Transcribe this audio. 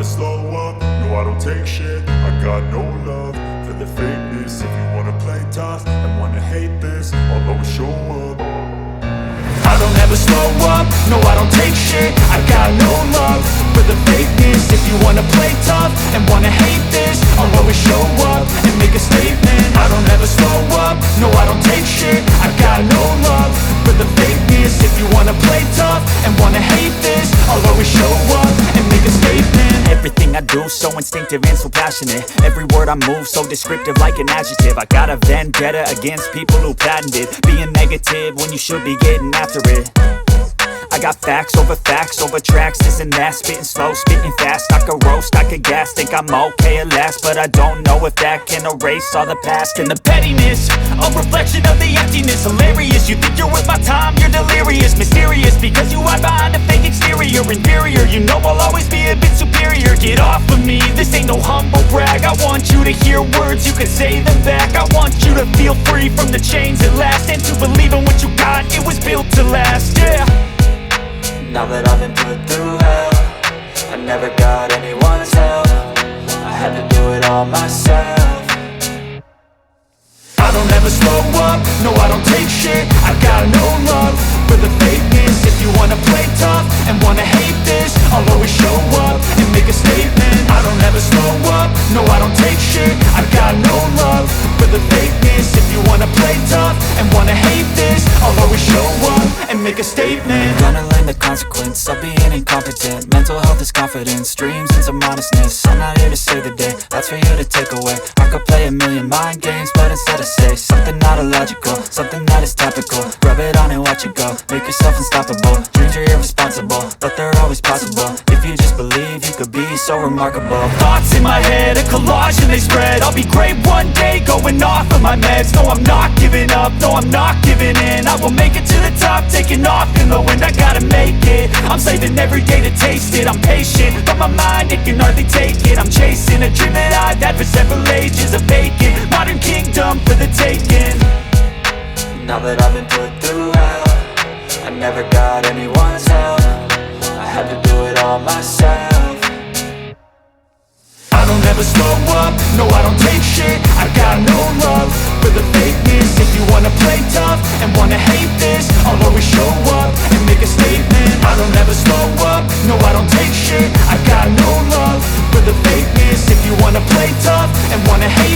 slow up, no I don't take shit. I got no love for the fakeness. If you wanna play tough and wanna hate this, I'll always show up. I don't ever slow up, no I don't take shit. I got no love for the fakeness. If you wanna play tough and wanna hate this, I'll always show up and make a statement. I don't ever slow up, no I don't take shit. I got no love for the fakeness. If you wanna play tough and wanna hate this, I'll always show up and make a statement. Everything I do so instinctive and so passionate. Every word I move so descriptive like an adjective. I got a vendetta against people who patented being negative when you should be getting after it. I got facts over tracks, this and that. Spitting slow, spitting fast, I could roast, I could gas. Think I'm okay at last, but I don't know if that can erase all the past. And the pettiness, a reflection of the emptiness. Hilarious, you think you're worth my time, you're delirious. Mysterious, because you hide behind a fake exterior. Inferior, you know I'll always be a bit superior. Get off of me, this ain't no humble brag. I want you to hear words, you can say them back. I want you to feel free from the chains at last, and to believe in what you got, it was built to last, yeah. Now that I've been put through hell, I never got anyone's help. I had to do it all myself. I don't ever slow up, no I don't take shit. I got no love for the fakeness. If you wanna play tough and wanna hate this, I'll always show up and make a statement. I don't ever slow up, no I don't take shit. I got no love for the fakeness. If you wanna play tough and wanna hate this, I'll always show up and make a statement. Gonna learn the consequence of being incompetent. Mental health is confidence, dreams and some honestness. I'm not here to save the day, that's for you to take away. I could play a million mind games, but instead I say something not illogical, something that is topical. Rub it on and watch it go, make yourself unstoppable. Dreams are irresponsible, but they're always possible. If you just believe, you could be so remarkable. Thoughts in my head, a collage and they spread. I'll be great one day, going off of my meds. No, I'm not giving up, no, I'm not giving in. I will make it to the top, taking off in the wind. I gotta make it, I'm saving every day to taste it. I'm patient, but my mind, it can hardly take it. I'm chasing a dream that I've had for several ages. A vacant, modern kingdom for the taking. Now that I've been put through hell, I never got anyone's help. I had to do it all myself. I don't ever slow up, no I don't take shit. I got no love for the fakeness. If you wanna play tough and wanna hate this, I'll always show up and make a statement. I don't ever slow up, no I don't take shit. I got no love for the fakeness. If you wanna play tough and wanna hate